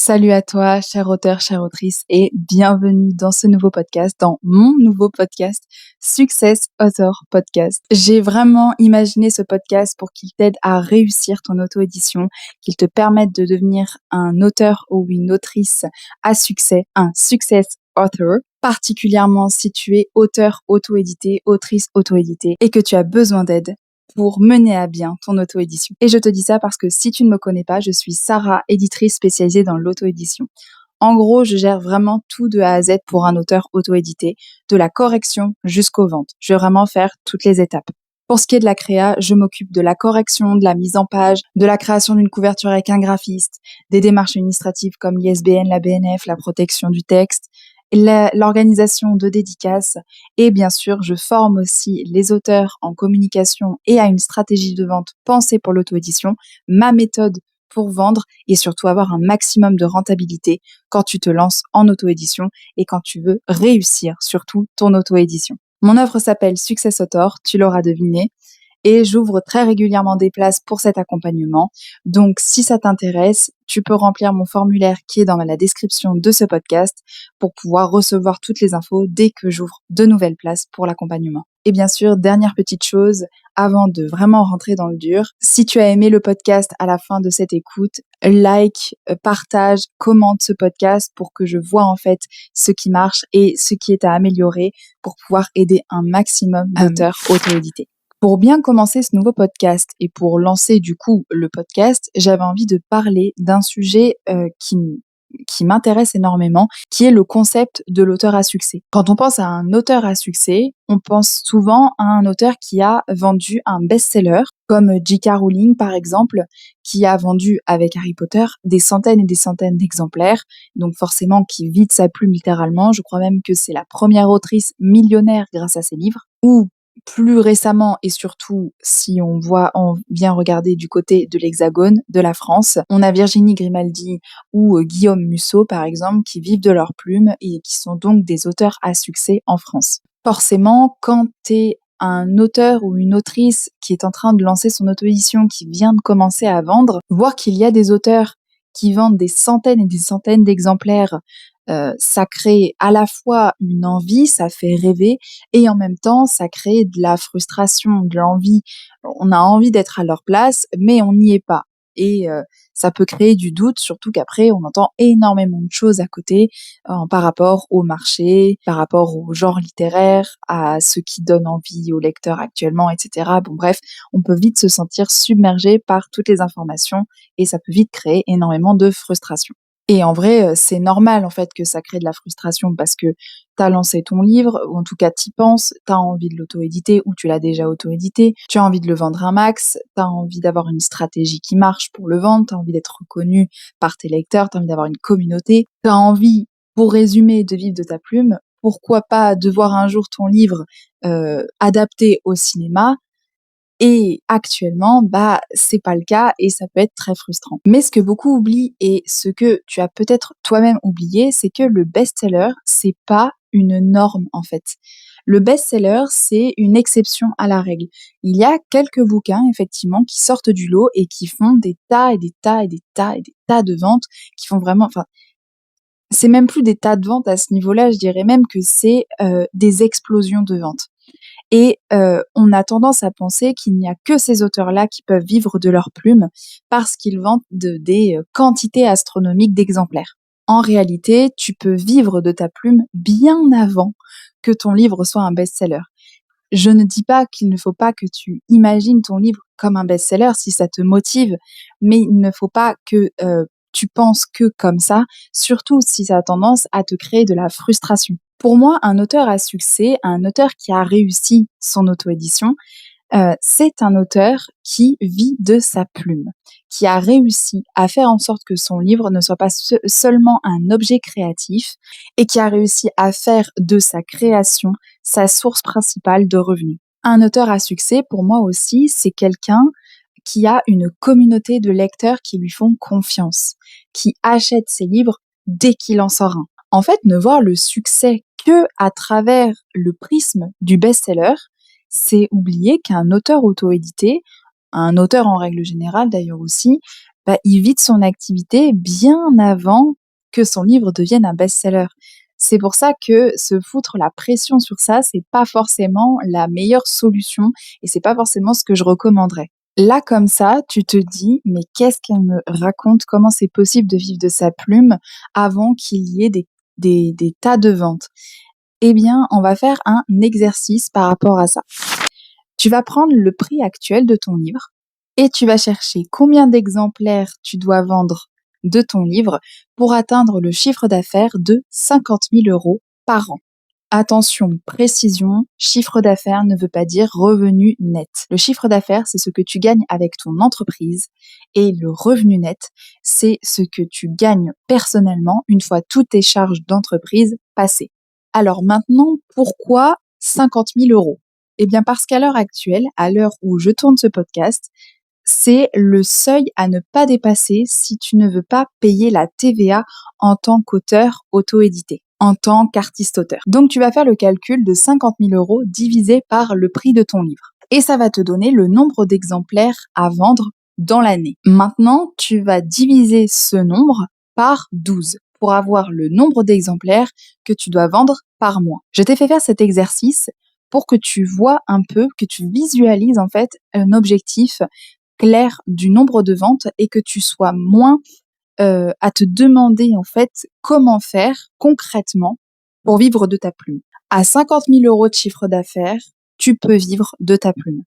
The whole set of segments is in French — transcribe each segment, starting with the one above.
Salut à toi, cher auteur, chère autrice, et bienvenue dans ce nouveau podcast, dans mon nouveau podcast, Success Author Podcast. J'ai vraiment imaginé ce podcast pour qu'il t'aide à réussir ton auto-édition, qu'il te permette de devenir un auteur ou une autrice à succès, un Success Author, particulièrement si tu es auteur auto-édité, autrice auto-éditée, et que tu as besoin d'aide pour mener à bien ton auto-édition. Et je te dis ça parce que si tu ne me connais pas, je suis Sarah, éditrice spécialisée dans l'auto-édition. En gros, je gère vraiment tout de A à Z pour un auteur auto-édité, de la correction jusqu'aux ventes. Je vais vraiment faire toutes les étapes. Pour ce qui est de la créa, je m'occupe de la correction, de la mise en page, de la création d'une couverture avec un graphiste, des démarches administratives comme l'ISBN, la BNF, la protection du texte, l'organisation de dédicaces et bien sûr, je forme aussi les auteurs en communication et à une stratégie de vente pensée pour l'auto-édition, ma méthode pour vendre et surtout avoir un maximum de rentabilité quand tu te lances en auto-édition et quand tu veux réussir surtout ton auto-édition. Mon offre s'appelle Success Author, tu l'auras deviné, et j'ouvre très régulièrement des places pour cet accompagnement. Donc, si ça t'intéresse, tu peux remplir mon formulaire qui est dans la description de ce podcast pour pouvoir recevoir toutes les infos dès que j'ouvre de nouvelles places pour l'accompagnement. Et bien sûr, dernière petite chose, avant de vraiment rentrer dans le dur, si tu as aimé le podcast à la fin de cette écoute, like, partage, commente ce podcast pour que je vois en fait ce qui marche et ce qui est à améliorer pour pouvoir aider un maximum d'auteurs auto-édités. Pour bien commencer ce nouveau podcast et pour lancer du coup le podcast, j'avais envie de parler d'un sujet qui m'intéresse énormément, qui est le concept de l'auteur à succès. Quand on pense à un auteur à succès, on pense souvent à un auteur qui a vendu un best-seller, comme J.K. Rowling par exemple, qui a vendu avec Harry Potter des centaines et des centaines d'exemplaires, donc forcément qui vide sa plume littéralement. Je crois même que c'est la première autrice millionnaire grâce à ses livres, ou plus récemment, et surtout si on vient regarder du côté de l'Hexagone, de la France, on a Virginie Grimaldi ou Guillaume Musso, par exemple, qui vivent de leur plume et qui sont donc des auteurs à succès en France. Forcément, quand t'es un auteur ou une autrice qui est en train de lancer son auto-édition, qui vient de commencer à vendre, voir qu'il y a des auteurs qui vendent des centaines et des centaines d'exemplaires, ça crée à la fois une envie, ça fait rêver, et en même temps, ça crée de la frustration, de l'envie. On a envie d'être à leur place, mais on n'y est pas. Et ça peut créer du doute, surtout qu'après, on entend énormément de choses à côté par rapport au marché, par rapport au genre littéraire, à ce qui donne envie aux lecteurs actuellement, etc. Bon, bref, on peut vite se sentir submergé par toutes les informations et ça peut vite créer énormément de frustration. Et en vrai, c'est normal en fait que ça crée de la frustration parce que tu as lancé ton livre, ou en tout cas tu penses, tu as envie de l'auto-éditer ou tu l'as déjà auto-édité, tu as envie de le vendre un max, tu as envie d'avoir une stratégie qui marche pour le vendre, tu as envie d'être reconnu par tes lecteurs, tu as envie d'avoir une communauté, tu as envie, pour résumer, de vivre de ta plume. Pourquoi pas de voir un jour ton livre adapté au cinéma? Et actuellement, c'est pas le cas et ça peut être très frustrant. Mais ce que beaucoup oublient et ce que tu as peut-être toi-même oublié, c'est que le best-seller, c'est pas une norme en fait. Le best-seller, c'est une exception à la règle. Il y a quelques bouquins effectivement qui sortent du lot et qui font des tas et des tas et des tas et des tas de ventes, qui font vraiment, enfin, c'est même plus des tas de ventes à ce niveau-là, je dirais même que c'est des explosions de ventes. Et on a tendance à penser qu'il n'y a que ces auteurs-là qui peuvent vivre de leur plume parce qu'ils vendent des quantités astronomiques d'exemplaires. En réalité, tu peux vivre de ta plume bien avant que ton livre soit un best-seller. Je ne dis pas qu'il ne faut pas que tu imagines ton livre comme un best-seller si ça te motive, mais il ne faut pas que tu penses que comme ça, surtout si ça a tendance à te créer de la frustration. Pour moi, un auteur à succès, un auteur qui a réussi son auto-édition, c'est un auteur qui vit de sa plume, qui a réussi à faire en sorte que son livre ne soit pas seulement un objet créatif et qui a réussi à faire de sa création sa source principale de revenus. Un auteur à succès, pour moi aussi, c'est quelqu'un qui a une communauté de lecteurs qui lui font confiance, qui achètent ses livres dès qu'il en sort un. En fait, ne voir le succès que à travers le prisme du best-seller, c'est oublier qu'un auteur auto-édité, un auteur en règle générale d'ailleurs aussi, il vide son activité bien avant que son livre devienne un best-seller. C'est pour ça que se foutre la pression sur ça, c'est pas forcément la meilleure solution et c'est pas forcément ce que je recommanderais. Là, comme ça, tu te dis, mais qu'est-ce qu'elle me raconte? Comment c'est possible de vivre de sa plume avant qu'il y ait des tas de ventes? Eh bien, on va faire un exercice par rapport à ça. Tu vas prendre le prix actuel de ton livre et tu vas chercher combien d'exemplaires tu dois vendre de ton livre pour atteindre le chiffre d'affaires de 50 000 € par an. Attention, précision, chiffre d'affaires ne veut pas dire revenu net. Le chiffre d'affaires, c'est ce que tu gagnes avec ton entreprise et le revenu net, c'est ce que tu gagnes personnellement une fois toutes tes charges d'entreprise passées. Alors maintenant, pourquoi 50 000 €? Eh bien parce qu'à l'heure actuelle, à l'heure où je tourne ce podcast, c'est le seuil à ne pas dépasser si tu ne veux pas payer la TVA en tant qu'auteur auto-édité, en tant qu'artiste-auteur. Donc tu vas faire le calcul de 50 000 € divisé par le prix de ton livre. Et ça va te donner le nombre d'exemplaires à vendre dans l'année. Maintenant, tu vas diviser ce nombre par 12 pour avoir le nombre d'exemplaires que tu dois vendre par mois. Je t'ai fait faire cet exercice pour que tu vois un peu, que tu visualises en fait un objectif clair du nombre de ventes et que tu sois moins à te demander en fait comment faire concrètement pour vivre de ta plume. À 50 000 € de chiffre d'affaires, tu peux vivre de ta plume.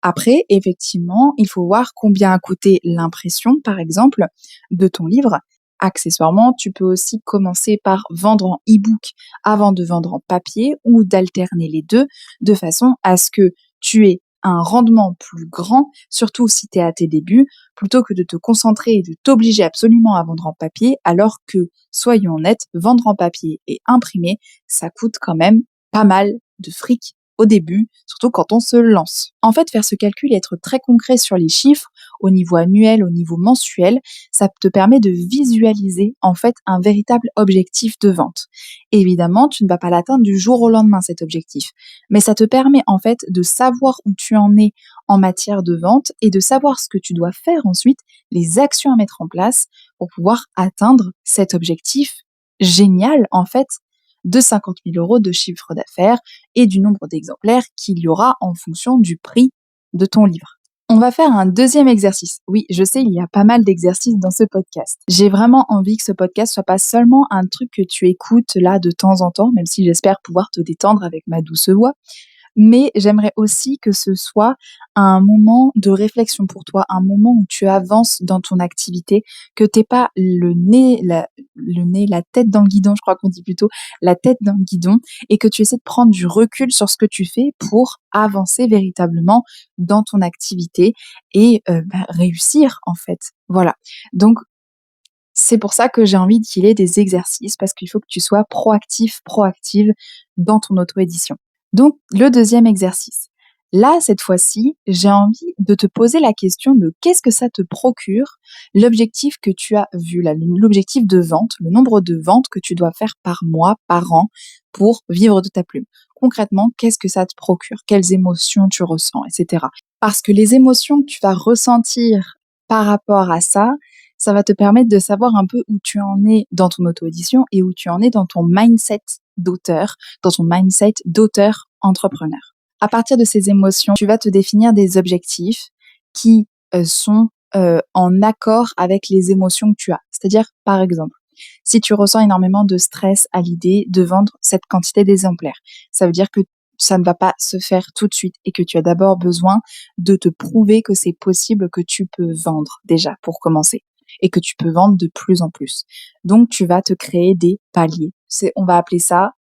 Après, effectivement, il faut voir combien a coûté l'impression, par exemple, de ton livre. Accessoirement, tu peux aussi commencer par vendre en e-book avant de vendre en papier ou d'alterner les deux de façon à ce que tu aies un rendement plus grand, surtout si tu es à tes débuts, plutôt que de te concentrer et de t'obliger absolument à vendre en papier, alors que, soyons honnêtes, vendre en papier et imprimer, ça coûte quand même pas mal de fric au début, surtout quand on se lance. En fait, faire ce calcul et être très concret sur les chiffres, au niveau annuel, au niveau mensuel, ça te permet de visualiser en fait un véritable objectif de vente. Évidemment, tu ne vas pas l'atteindre du jour au lendemain cet objectif, mais ça te permet en fait de savoir où tu en es en matière de vente et de savoir ce que tu dois faire ensuite, les actions à mettre en place pour pouvoir atteindre cet objectif génial en fait de 50 000 € de chiffre d'affaires et du nombre d'exemplaires qu'il y aura en fonction du prix de ton livre. On va faire un deuxième exercice. Oui, je sais, il y a pas mal d'exercices dans ce podcast. J'ai vraiment envie que ce podcast soit pas seulement un truc que tu écoutes là de temps en temps, même si j'espère pouvoir te détendre avec ma douce voix, mais j'aimerais aussi que ce soit un moment de réflexion pour toi, un moment où tu avances dans ton activité, que t'aies pas la tête dans le guidon, je crois qu'on dit plutôt la tête dans le guidon, et que tu essaies de prendre du recul sur ce que tu fais pour avancer véritablement dans ton activité et réussir en fait. Voilà. Donc c'est pour ça que j'ai envie qu'il y ait des exercices parce qu'il faut que tu sois proactif, proactive dans ton auto-édition. Donc, le deuxième exercice. Là, cette fois-ci, j'ai envie de te poser la question de qu'est-ce que ça te procure, l'objectif que tu as vu là, l'objectif de vente, le nombre de ventes que tu dois faire par mois, par an pour vivre de ta plume. Concrètement, qu'est-ce que ça te procure? Quelles émotions tu ressens, etc. Parce que les émotions que tu vas ressentir par rapport à ça va te permettre de savoir un peu où tu en es dans ton auto-édition et où tu en es dans ton mindset d'auteur, dans ton mindset d'auteur entrepreneur. À partir de ces émotions, tu vas te définir des objectifs qui sont en accord avec les émotions que tu as. C'est-à-dire, par exemple, si tu ressens énormément de stress à l'idée de vendre cette quantité d'exemplaires, ça veut dire que ça ne va pas se faire tout de suite et que tu as d'abord besoin de te prouver que c'est possible que tu peux vendre déjà pour commencer et que tu peux vendre de plus en plus. Donc, tu vas te créer des paliers.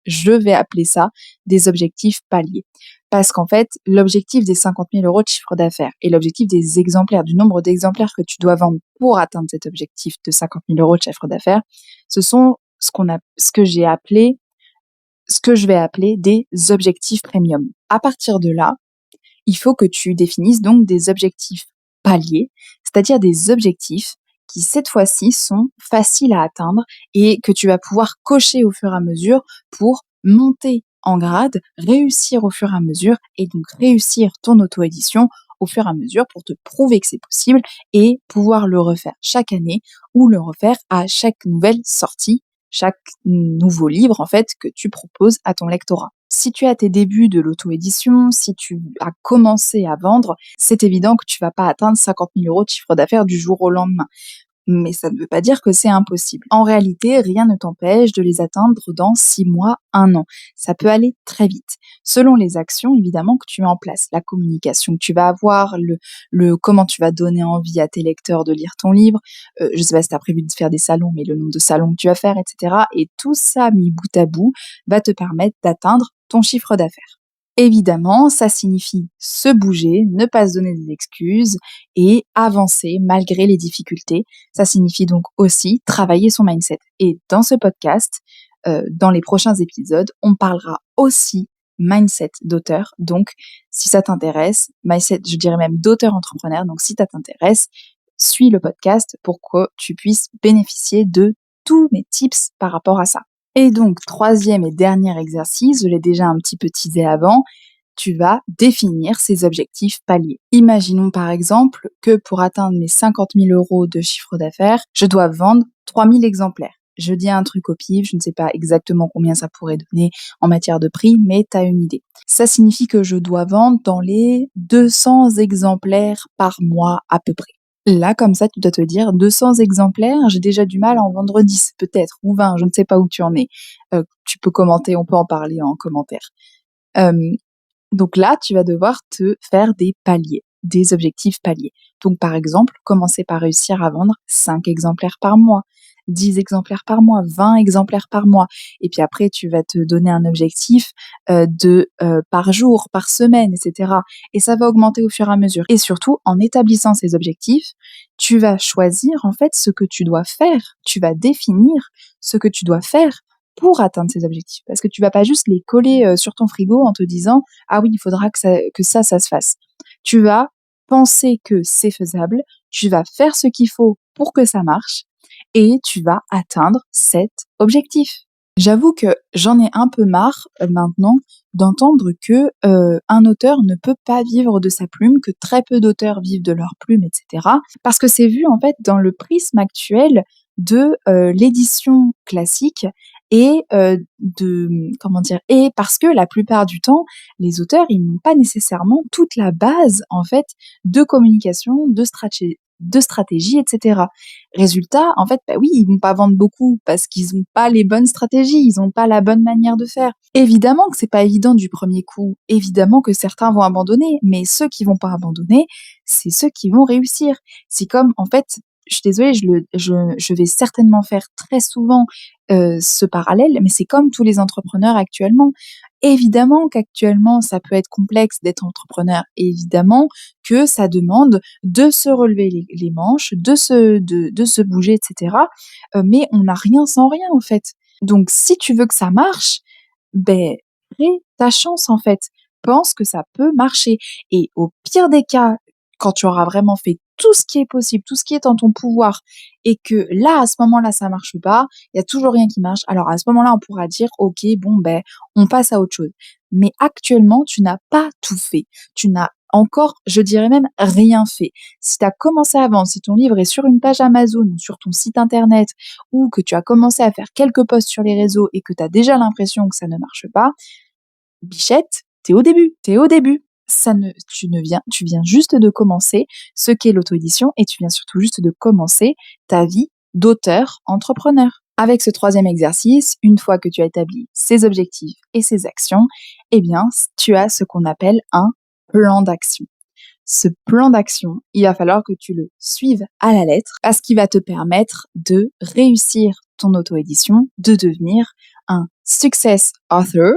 Je vais appeler ça des objectifs paliers. Parce qu'en fait, l'objectif des 50 000 € de chiffre d'affaires et l'objectif des exemplaires, du nombre d'exemplaires que tu dois vendre pour atteindre cet objectif de 50 000 € de chiffre d'affaires, ce sont ce que je vais appeler des objectifs premium. À partir de là, il faut que tu définisses donc des objectifs paliers, c'est-à-dire des objectifs qui cette fois-ci sont faciles à atteindre et que tu vas pouvoir cocher au fur et à mesure pour monter en grade, réussir au fur et à mesure et donc réussir ton auto-édition au fur et à mesure pour te prouver que c'est possible et pouvoir le refaire chaque année ou le refaire à chaque nouvelle sortie, chaque nouveau livre en fait que tu proposes à ton lectorat. Si tu es à tes débuts de l'auto-édition, si tu as commencé à vendre, c'est évident que tu vas pas atteindre 50 000 € de chiffre d'affaires du jour au lendemain. Mais ça ne veut pas dire que c'est impossible. En réalité, rien ne t'empêche de les atteindre dans 6 mois, 1 an. Ça peut aller très vite, selon les actions évidemment que tu mets en place, la communication que tu vas avoir, comment tu vas donner envie à tes lecteurs de lire ton livre. Je sais pas si tu as prévu de faire des salons, mais le nombre de salons que tu vas faire, etc. Et tout ça mis bout à bout va te permettre d'atteindre ton chiffre d'affaires. Évidemment, ça signifie se bouger, ne pas se donner des excuses et avancer malgré les difficultés. Ça signifie donc aussi travailler son mindset. Et dans ce podcast, dans les prochains épisodes, on parlera aussi mindset d'auteur. Donc, si ça t'intéresse, mindset, je dirais même d'auteur entrepreneur. Donc, si ça t'intéresse, suis le podcast pour que tu puisses bénéficier de tous mes tips par rapport à ça. Et donc, troisième et dernier exercice, je l'ai déjà un petit peu teasé avant, tu vas définir ces objectifs paliers. Imaginons par exemple que pour atteindre mes 50 000 € de chiffre d'affaires, je dois vendre 3 000 exemplaires. Je dis un truc au pif, je ne sais pas exactement combien ça pourrait donner en matière de prix, mais tu as une idée. Ça signifie que je dois vendre dans les 200 exemplaires par mois à peu près. Là, comme ça, tu dois te dire 200 exemplaires, j'ai déjà du mal à en vendre 10 peut-être, ou 20, je ne sais pas où tu en es. Tu peux commenter, on peut en parler en commentaire. Donc là, tu vas devoir te faire des paliers, des objectifs paliers. Donc par exemple, commencer par réussir à vendre 5 exemplaires par mois, 10 exemplaires par mois, 20 exemplaires par mois. Et puis après, tu vas te donner un objectif par jour, par semaine, etc. Et ça va augmenter au fur et à mesure. Et surtout, en établissant ces objectifs, tu vas choisir en fait ce que tu dois faire. Tu vas définir ce que tu dois faire pour atteindre ces objectifs. Parce que tu vas pas juste les coller sur ton frigo en te disant ah oui, il faudra que ça se fasse. Tu vas penser que c'est faisable, tu vas faire ce qu'il faut pour que ça marche et tu vas atteindre cet objectif. J'avoue que j'en ai un peu marre maintenant d'entendre que un auteur ne peut pas vivre de sa plume, que très peu d'auteurs vivent de leur plume, etc. Parce que c'est vu en fait dans le prisme actuel de l'édition classique et et parce que la plupart du temps, les auteurs, ils n'ont pas nécessairement toute la base en fait de communication, de stratégie, etc. Résultat, en fait, bah oui, ils vont pas vendre beaucoup parce qu'ils ont pas les bonnes stratégies, ils ont pas la bonne manière de faire. Évidemment que c'est pas évident du premier coup, évidemment que certains vont abandonner, mais ceux qui vont pas abandonner, c'est ceux qui vont réussir. C'est comme, en fait, je suis désolée, je vais certainement faire très souvent ce parallèle, mais c'est comme tous les entrepreneurs actuellement. Évidemment qu'actuellement, ça peut être complexe d'être entrepreneur. Évidemment que ça demande de se relever les manches, de se bouger, etc. Mais on n'a rien sans rien, en fait. Donc, si tu veux que ça marche, ben, crée ta chance, en fait. Pense que ça peut marcher. Et au pire des cas, quand tu auras vraiment fait tout ce qui est possible, tout ce qui est en ton pouvoir, et que là, à ce moment-là, ça marche pas, il y a toujours rien qui marche. Alors à ce moment-là, on pourra dire, ok, bon, ben, on passe à autre chose. Mais actuellement, tu n'as pas tout fait. Tu n'as encore, je dirais même, rien fait. Si tu as commencé à vendre, si ton livre est sur une page Amazon ou sur ton site internet, ou que tu as commencé à faire quelques posts sur les réseaux et que tu as déjà l'impression que ça ne marche pas, bichette, t'es au début, t'es au début. Tu viens juste de commencer ce qu'est l'auto-édition et tu viens surtout juste de commencer ta vie d'auteur entrepreneur. Avec ce troisième exercice, une fois que tu as établi ces objectifs et ces actions, eh bien, tu as ce qu'on appelle un plan d'action. Ce plan d'action, il va falloir que tu le suives à la lettre parce qu'il va te permettre de réussir ton auto-édition, de devenir un success author,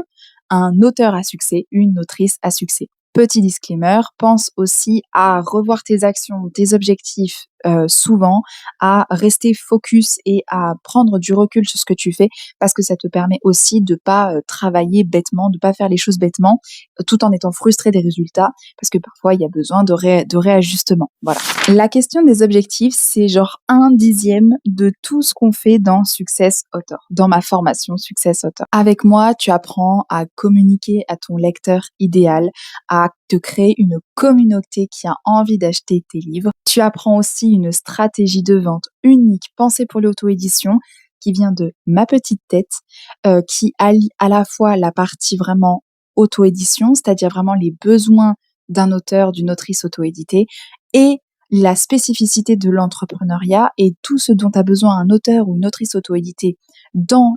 un auteur à succès, une autrice à succès. Petit disclaimer, pense aussi à revoir tes actions, tes objectifs souvent, à rester focus et à prendre du recul sur ce que tu fais parce que ça te permet aussi de pas travailler bêtement, de pas faire les choses bêtement tout en étant frustré des résultats parce que parfois il y a besoin de réajustement. Voilà. La question des objectifs, c'est genre 1/10 de tout ce qu'on fait dans Success Author, dans ma formation Success Author. Avec moi, tu apprends à communiquer à ton lecteur idéal, à te créer une communauté qui a envie d'acheter tes livres. Tu apprends aussi une stratégie de vente unique pensée pour l'auto-édition qui vient de ma petite tête, qui allie à la fois la partie vraiment auto-édition, c'est-à-dire vraiment les besoins d'un auteur, d'une autrice auto-éditée, et la spécificité de l'entrepreneuriat et tout ce dont a besoin un auteur ou une autrice auto-éditée dans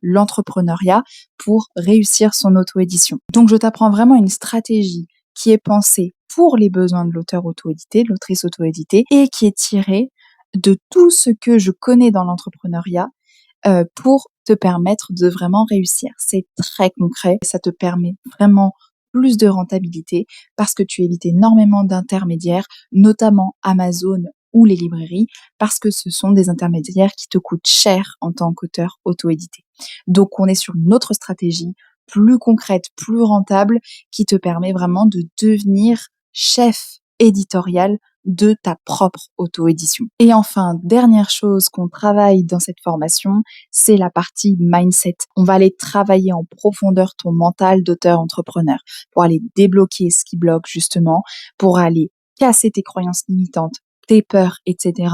l'entrepreneuriat pour réussir son auto-édition. Donc je t'apprends vraiment une stratégie qui est pensée pour les besoins de l'auteur auto-édité, de l'autrice auto-éditée, et qui est tirée de tout ce que je connais dans l'entrepreneuriat pour te permettre de vraiment réussir. C'est très concret, ça te permet vraiment plus de rentabilité parce que tu évites énormément d'intermédiaires, notamment Amazon ou les librairies, parce que ce sont des intermédiaires qui te coûtent cher en tant qu'auteur auto-édité. Donc on est sur une autre stratégie plus concrète, plus rentable, qui te permet vraiment de devenir chef éditorial de ta propre auto-édition. Et enfin, dernière chose qu'on travaille dans cette formation, c'est la partie mindset. On va aller travailler en profondeur ton mental d'auteur-entrepreneur pour aller débloquer ce qui bloque justement, pour aller casser tes croyances limitantes, tes peurs, etc.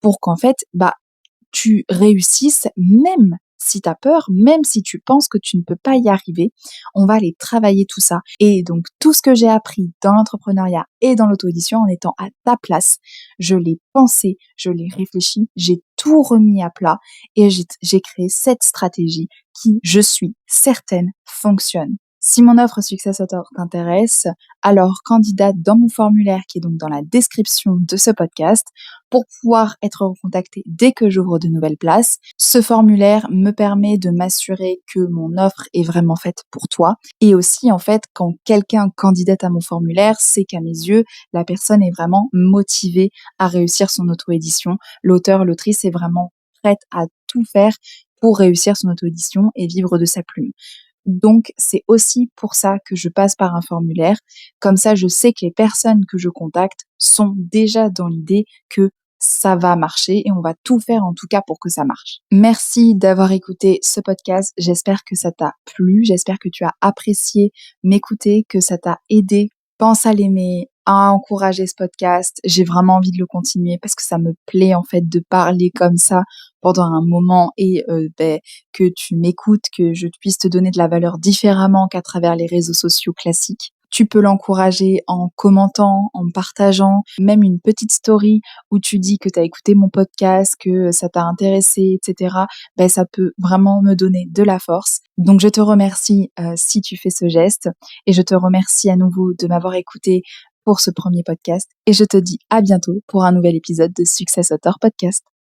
pour qu'en fait, tu réussisses même si tu as peur, même si tu penses que tu ne peux pas y arriver, on va aller travailler tout ça. Et donc, tout ce que j'ai appris dans l'entrepreneuriat et dans l'auto-édition en étant à ta place, je l'ai pensé, je l'ai réfléchi, j'ai tout remis à plat et j'ai créé cette stratégie qui, je suis certaine, fonctionne. Si mon offre Success Author t'intéresse, alors candidate dans mon formulaire qui est donc dans la description de ce podcast pour pouvoir être recontactée dès que j'ouvre de nouvelles places. Ce formulaire me permet de m'assurer que mon offre est vraiment faite pour toi. Et aussi, en fait, quand quelqu'un candidate à mon formulaire, c'est qu'à mes yeux, la personne est vraiment motivée à réussir son auto-édition. L'auteur, l'autrice est vraiment prête à tout faire pour réussir son auto-édition et vivre de sa plume. Donc, c'est aussi pour ça que je passe par un formulaire. Comme ça, je sais que les personnes que je contacte sont déjà dans l'idée que ça va marcher et on va tout faire en tout cas pour que ça marche. Merci d'avoir écouté ce podcast. J'espère que ça t'a plu. J'espère que tu as apprécié m'écouter, que ça t'a aidé. Pense à l'aimer, à encourager ce podcast. J'ai vraiment envie de le continuer parce que ça me plaît en fait de parler comme ça pendant un moment et que tu m'écoutes, que je puisse te donner de la valeur différemment qu'à travers les réseaux sociaux classiques. Tu peux l'encourager en commentant, en partageant, même une petite story où tu dis que tu as écouté mon podcast, que ça t'a intéressé, etc. Ça peut vraiment me donner de la force. Donc je te remercie si tu fais ce geste et je te remercie à nouveau de m'avoir écouté pour ce premier podcast et je te dis à bientôt pour un nouvel épisode de Success Author Podcast.